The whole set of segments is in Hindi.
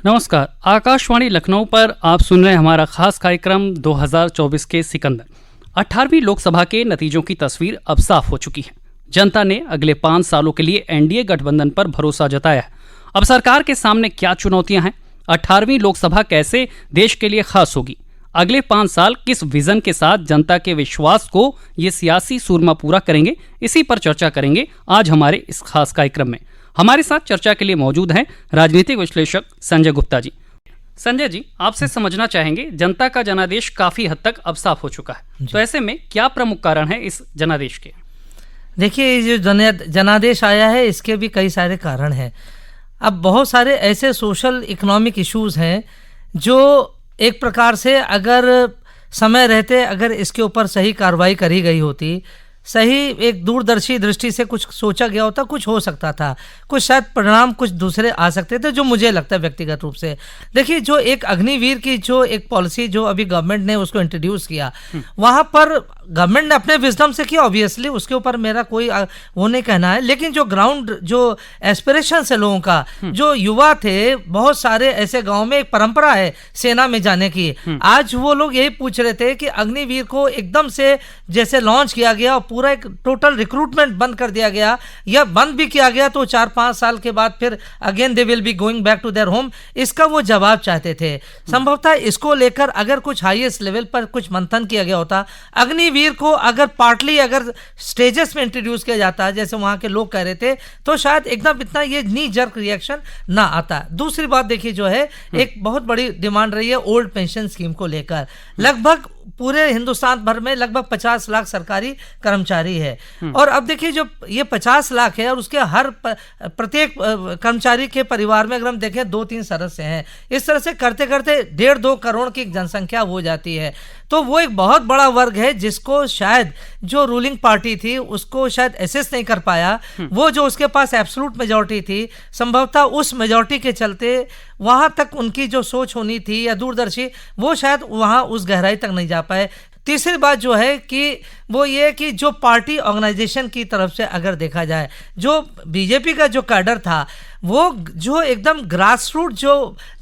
नमस्कार। आकाशवाणी लखनऊ पर आप सुन रहे हैं हमारा खास कार्यक्रम 2024 के सिकंदर। 18वीं लोकसभा के नतीजों की तस्वीर अब साफ हो चुकी है। जनता ने अगले 5 सालों के लिए एनडीए गठबंधन पर भरोसा जताया है। अब सरकार के सामने क्या चुनौतियां हैं? 18वीं लोकसभा कैसे देश के लिए खास होगी? अगले 5 साल किस विजन के साथ जनता के विश्वास को ये सियासी सूरमा पूरा करेंगे? इसी पर चर्चा करेंगे आज हमारे इस खास कार्यक्रम में। हमारे साथ चर्चा के लिए मौजूद हैं राजनीतिक विश्लेषक संजय गुप्ता जी। संजय जी, आपसे समझना चाहेंगे, जनता का जनादेश काफी हद तक अब साफ हो चुका है, तो ऐसे में क्या प्रमुख कारण है इस जनादेश के? देखिए, ये जो जनादेश आया है इसके भी कई सारे कारण हैं। अब बहुत सारे ऐसे सोशल इकोनॉमिक इश्यूज हैं जो एक प्रकार से अगर समय रहते अगर इसके ऊपर सही कार्रवाई करी गई होती, सही एक दूरदर्शी दृष्टि से कुछ सोचा गया होता, कुछ हो सकता था, कुछ शायद परिणाम कुछ दूसरे आ सकते थे, जो मुझे लगता है व्यक्तिगत रूप से। देखिए, जो एक अग्निवीर की जो एक पॉलिसी जो अभी गवर्नमेंट ने उसको इंट्रोड्यूस किया, वहाँ पर गवर्नमेंट ने अपने विजडम से किया, ऑब्वियसली उसके ऊपर मेरा कोई वो नहीं कहना है, लेकिन जो ग्राउंड जो एस्पिरेशन है लोगों का, जो युवा थे, बहुत सारे ऐसे गाँव में एक परंपरा है सेना में जाने की, आज वो लोग यही पूछ रहे थे कि अग्निवीर को एकदम से जैसे लॉन्च किया गया, पूरा एक टोटल रिक्रूटमेंट बंद कर दिया गया, या बंद भी किया गया तो 4-5 साल के बाद फिर again they will be going back to their home, इसका वो जवाब चाहते थे। संभवतः इसको लेकर अगर कुछ हाईएस्ट लेवल पर कुछ मंथन किया गया होता, अग्निवीर को अगर पार्टली अगर स्टेजेस में इंट्रोड्यूस किया जाता जैसे वहां के लोग कह रहे थे, तो शायद एकदम इतना ये नी जर्क रिएक्शन ना आता। दूसरी बात देखिए, जो है एक बहुत बड़ी डिमांड रही है ओल्ड पेंशन स्कीम को लेकर। लगभग पूरे हिंदुस्तान भर में लगभग 50 लाख सरकारी कर्मचारी है, और अब देखिए जो ये 50 लाख है और उसके हर प्रत्येक कर्मचारी के परिवार में अगर हम देखें 2-3 सदस्य हैं, इस तरह से करते करते 1.5-2 करोड़ की जनसंख्या हो जाती है। तो वो एक बहुत बड़ा वर्ग है जिसको शायद जो रूलिंग पार्टी थी उसको शायद एसेस नहीं कर पाया। वो जो उसके पास एब्सोल्यूट मेजॉरिटी थी, संभवतः उस मेजॉरिटी के चलते वहां तक उनकी जो सोच होनी थी या दूरदर्शी, वो शायद वहां उस गहराई तक नहीं जा पाए। तीसरी बात जो है कि वो ये कि जो पार्टी ऑर्गेनाइजेशन की तरफ से अगर देखा जाए, जो बीजेपी का जो कैडर था, वो जो एकदम ग्रास रूट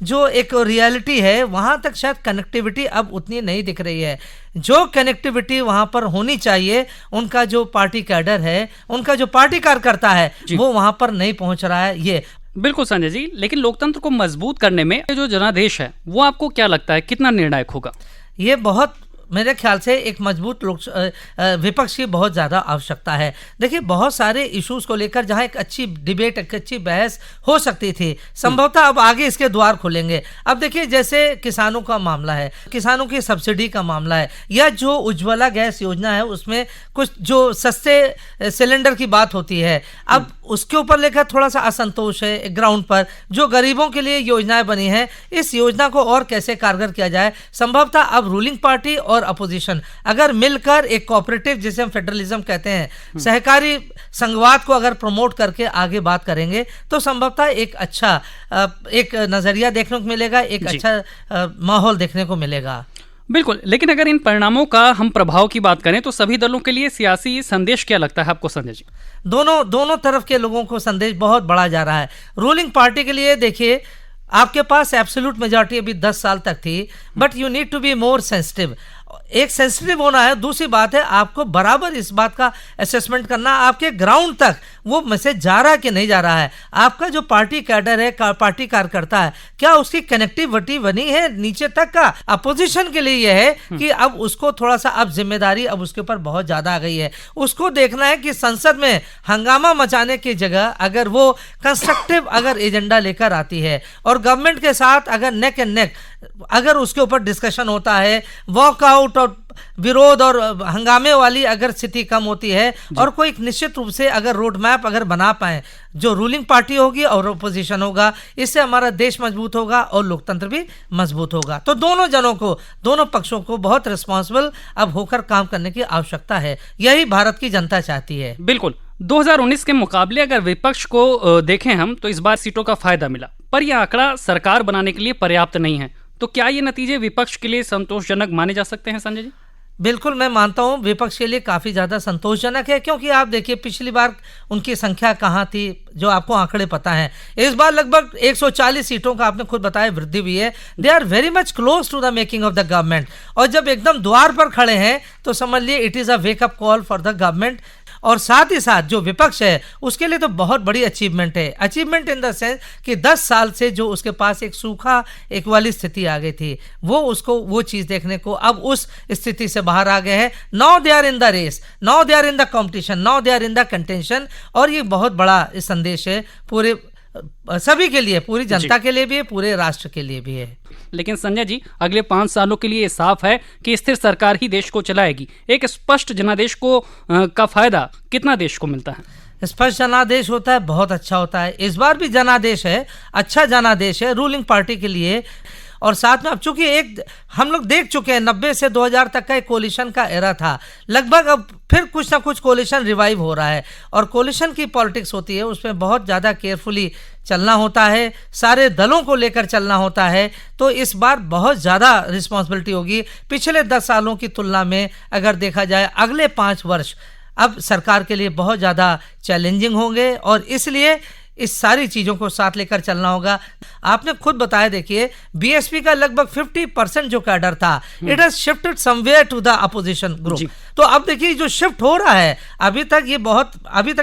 जो एक रियलिटी है, वहां तक शायद कनेक्टिविटी अब उतनी नहीं दिख रही है। जो कनेक्टिविटी वहां पर होनी चाहिए, उनका जो पार्टी कैडर है, उनका जो पार्टी कार्यकर्ता है, वो वहां पर नहीं पहुंच रहा है। ये बिल्कुल संजय जी, लेकिन लोकतंत्र को मजबूत करने में जो जनादेश है वो आपको क्या लगता है कितना निर्णायक होगा? ये बहुत मेरे ख्याल से एक मजबूत विपक्ष की बहुत ज़्यादा आवश्यकता है। देखिए, बहुत सारे इश्यूज को लेकर जहां एक अच्छी डिबेट, एक अच्छी बहस हो सकती थी, संभवतः अब आगे इसके द्वार खुलेंगे। अब देखिए, जैसे किसानों का मामला है, किसानों की सब्सिडी का मामला है, या जो उज्ज्वला गैस योजना है उसमें कुछ जो सस्ते सिलेंडर की बात होती है, अब उसके ऊपर लेकर थोड़ा सा असंतोष है ग्राउंड पर। जो गरीबों के लिए योजनाएं बनी हैं, इस योजना को और कैसे कारगर किया जाए, संभवतः अब रूलिंग पार्टी और अपोजिशन अगर मिलकर एक कोऑपरेटिव, जिसे हम फेडरलिज्म कहते हैं, सहकारी संघवाद को अगर प्रमोट करके आगे बात करेंगे, तो संभवतः एक अच्छा एक नजरिया देखने को मिलेगा, एक अच्छा माहौल देखने को मिलेगा। बिल्कुल, लेकिन अगर इन परिणामों का हम प्रभाव की बात करें तो सभी दलों के लिए सियासी संदेश क्या लगता है आपको संजय जी? दोनों तरफ के लोगों को संदेश बहुत बड़ा जा रहा है। रूलिंग पार्टी के लिए देखिए, आपके पास एब्सोल्यूट मेजॉरिटी अभी 10 साल तक थी, but you need to be more sensitive. एक सेंसिटिव होना है। दूसरी बात है, आपको बराबर इस बात का असेसमेंट करना, आपके ग्राउंड तक वो मैसेज जा रहा है कि नहीं जा रहा है। आपका जो पार्टी कैडर है, पार्टी कार्यकर्ता है, क्या उसकी कनेक्टिविटी बनी है नीचे तक का? अपोजिशन के लिए यह है कि अब उसको थोड़ा सा अब जिम्मेदारी अब उसके ऊपर बहुत ज्यादा आ गई है। उसको देखना है कि संसद में हंगामा मचाने की जगह अगर वो कंस्ट्रक्टिव अगर एजेंडा लेकर आती है और गवर्नमेंट के साथ अगर नेक एंड नेक अगर उसके ऊपर डिस्कशन होता है, वॉकआउट और विरोध और हंगामे वाली अगर स्थिति कम होती है, और कोई निश्चित रूप से अगर रोड मैप अगर बना पाए, जो रूलिंग पार्टी होगी और अपोजिशन होगा, इससे हमारा देश मजबूत होगा और लोकतंत्र भी मजबूत होगा। तो दोनों जनों को, दोनों पक्षों को बहुत रिस्पॉन्सिबल अब होकर काम करने की आवश्यकता है। यही भारत की जनता चाहती है। बिल्कुल, 2019 के मुकाबले अगर विपक्ष को देखें हम, तो इस बार सीटों का फायदा मिला, पर यह आंकड़ा सरकार बनाने के लिए पर्याप्त नहीं है। तो क्या ये नतीजे विपक्ष के लिए संतोषजनक माने जा सकते हैं संजय जी? बिल्कुल मैं मानता हूँ विपक्ष के लिए काफ़ी ज़्यादा संतोषजनक है, क्योंकि आप देखिए पिछली बार उनकी संख्या कहाँ थी, जो आपको आंकड़े पता हैं। इस बार लगभग 140 सीटों का आपने खुद बताया वृद्धि हुई है। They are very much close to the making of the government, और जब एकदम द्वार पर खड़े हैं तो समझ लिए it is a wake up call for the government. और साथ ही साथ जो विपक्ष है उसके लिए तो बहुत बड़ी अचीवमेंट है, अचीवमेंट इन द सेंस कि 10 साल से जो उसके पास एक सूखा एक वाली स्थिति आ गई थी, वो उसको वो चीज़ देखने को अब उस स्थिति से बाहर आ गए हैं। Now they are in the race, now they are in the competition, now they are in the contention. और ये बहुत बड़ा संदेश है पूरे सभी के लिए, पूरी जनता के लिए भी है, पूरे राष्ट्र के लिए भी है। लेकिन संजय जी, अगले 5 सालों के लिए साफ है कि स्थिर सरकार ही देश को चलाएगी। एक स्पष्ट जनादेश को का फायदा कितना देश को मिलता है? स्पष्ट जनादेश होता है, बहुत अच्छा होता है। इस बार भी जनादेश है, अच्छा जनादेश है रूलिंग पार्टी के लिए। और साथ में अब चूंकि एक हम लोग देख चुके हैं 90 से 2000 तक का एक कोलिशन का एरा था, लगभग अब फिर कुछ ना कुछ कोलिशन रिवाइव हो रहा है। और कोलिशन की पॉलिटिक्स होती है, उसमें बहुत ज़्यादा केयरफुली चलना होता है, सारे दलों को लेकर चलना होता है। तो इस बार बहुत ज़्यादा रिस्पॉन्सिबिलिटी होगी पिछले 10 सालों की तुलना में। अगर देखा जाए अगले 5 वर्ष अब सरकार के लिए बहुत ज़्यादा चैलेंजिंग होंगे, और इसलिए इस सारी चीज़ों को साथ लेकर चलना होगा। आपने खुद बताया, देखिए बीएसपी का लगभग 50% जो कैडर था, it has shifted somewhere to the opposition group. तो अब देखिए जो शिफ्ट हो रहा है, अभी तक ये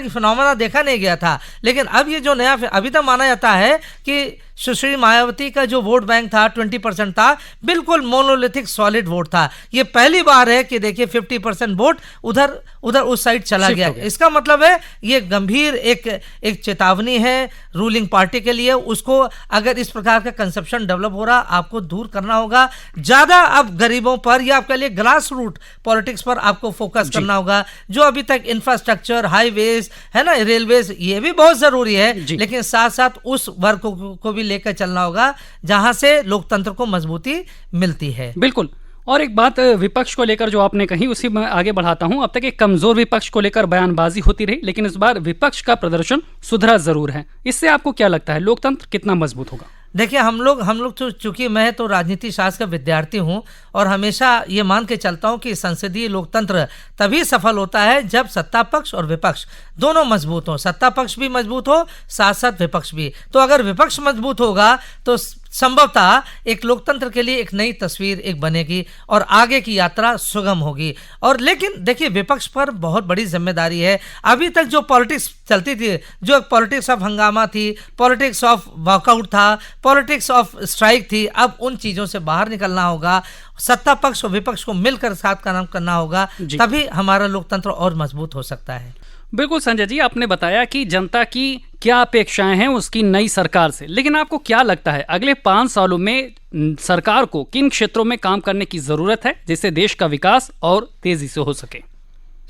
फिनोमेना देखा नहीं गया था, लेकिन अब ये जो नया अभी तक माना जाता है कि सुश्री मायावती का जो वोट बैंक था 20% था, बिल्कुल मोनोलिथिक सॉलिड वोट था। ये पहली बार है कि देखिए 50% वोट उधर उस साइड चला गया। इसका मतलब है ये गंभीर एक चेतावनी है रूलिंग पार्टी के लिए। उसको अगर इस प्रकार का कंसेप्शन डेवलप हो रहा, आपको दूर करना होगा। ज्यादा अब गरीबों पर या आपके लिए ग्रास रूट पॉलिटिक्स पर आपको फोकस करना होगा। जो अभी तक इंफ्रास्ट्रक्चर, हाईवेज है ना, रेलवेज, ये भी बहुत जरूरी है, लेकिन साथ साथ उस वर्ग को भी लेकर चलना होगा जहां से लोकतंत्र को मजबूती मिलती है। बिल्कुल। और एक बात विपक्ष को लेकर जो आपने कही, उसी में आगे बढ़ाता हूं। अब तक एक कमजोर विपक्ष को लेकर बयानबाजी होती रही, लेकिन इस बार विपक्ष का प्रदर्शन सुधरा जरूर है। इससे आपको क्या लगता है, लोकतंत्र कितना मजबूत होगा? देखिए हम लोग तो, चूंकि मैं तो राजनीति शास्त्र का विद्यार्थी हूं, और हमेशा ये मान के चलता हूं कि संसदीय लोकतंत्र तभी सफल होता है जब सत्ता पक्ष और विपक्ष दोनों मजबूत हो। सत्ता पक्ष भी मजबूत हो, साथ साथ विपक्ष भी। तो अगर विपक्ष मजबूत होगा तो संभवतः एक लोकतंत्र के लिए एक नई तस्वीर एक बनेगी और आगे की यात्रा सुगम होगी। और लेकिन देखिए विपक्ष पर बहुत बड़ी जिम्मेदारी है। अभी तक जो पॉलिटिक्स चलती थी, जो पॉलिटिक्स ऑफ हंगामा थी, पॉलिटिक्स ऑफ वॉकआउट था, पॉलिटिक्स ऑफ स्ट्राइक थी, अब उन चीज़ों से बाहर निकलना होगा। सत्ता पक्ष और विपक्ष को मिलकर साथ काम करना होगा, तभी हमारा लोकतंत्र और मजबूत हो सकता है। बिल्कुल संजय जी, आपने बताया कि जनता की क्या अपेक्षाएं हैं उसकी नई सरकार से, लेकिन आपको क्या लगता है अगले 5 सालों में सरकार को किन क्षेत्रों में काम करने की जरूरत है जिससे देश का विकास और तेजी से हो सके?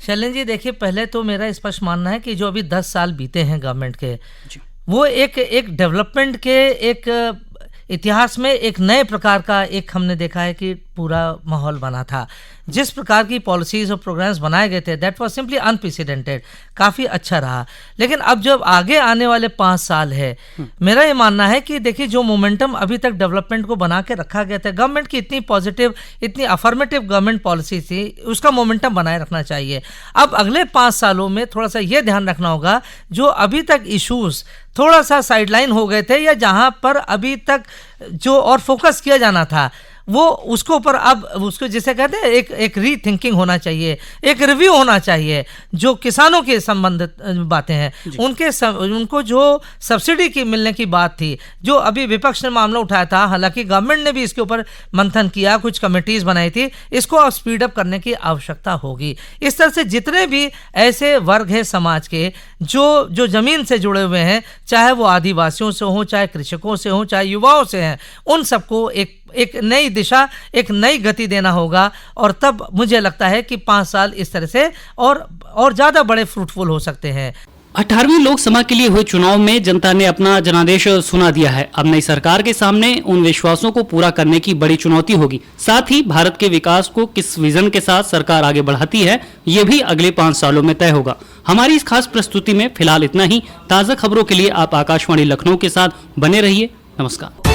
शैलेंद्र जी, देखिए पहले तो मेरा स्पष्ट मानना है कि जो अभी 10 साल बीते हैं गवर्नमेंट के, वो एक डेवलपमेंट के एक इतिहास में एक नए प्रकार का एक हमने देखा है कि पूरा माहौल बना था। जिस प्रकार की पॉलिसीज और प्रोग्राम्स बनाए गए थे, दैट वाज सिंपली अनप्रेसिडेंटेड, काफ़ी अच्छा रहा। लेकिन अब जब आगे आने वाले 5 साल है, मेरा ये मानना है कि देखिए जो मोमेंटम अभी तक डेवलपमेंट को बना के रखा गया था, गवर्नमेंट की इतनी पॉजिटिव, इतनी अफर्मेटिव गवर्नमेंट पॉलिसी थी, उसका मोमेंटम बनाए रखना चाहिए। अब अगले 5 सालों में थोड़ा सा ये ध्यान रखना होगा, जो अभी तक इशूज़ थोड़ा सा साइडलाइन हो गए थे, या जहाँ पर अभी तक जो और फोकस किया जाना था, वो उसको ऊपर अब उसको जिसे कहते हैं एक रीथिंकिंग होना चाहिए, एक रिव्यू होना चाहिए। जो किसानों के संबंधित बातें हैं, उनको जो सब्सिडी की मिलने की बात थी, जो अभी विपक्ष ने मामला उठाया था, हालांकि गवर्नमेंट ने भी इसके ऊपर मंथन किया, कुछ कमेटीज बनाई थी, इसको अब स्पीड अप करने की आवश्यकता होगी। इस तरह से जितने भी ऐसे वर्ग हैं समाज के जो जमीन से जुड़े हुए हैं, चाहे वो आदिवासियों से हों, चाहे कृषकों से हों, चाहे युवाओं से हैं, उन सबको एक नई दिशा, एक नई गति देना होगा। और तब मुझे लगता है कि 5 साल इस तरह से और ज़्यादा बड़े फ्रूटफुल हो सकते हैं। 18वीं लोकसभा के लिए हुए चुनाव में जनता ने अपना जनादेश सुना दिया है। अब नई सरकार के सामने उन विश्वासों को पूरा करने की बड़ी चुनौती होगी। साथ ही भारत के विकास को किस विजन के साथ सरकार आगे बढ़ाती है, ये भी अगले 5 सालों में तय होगा। हमारी इस खास प्रस्तुति में फिलहाल इतना ही। ताज़ा खबरों के लिए आप आकाशवाणी लखनऊ के साथ बने रहिए। नमस्कार।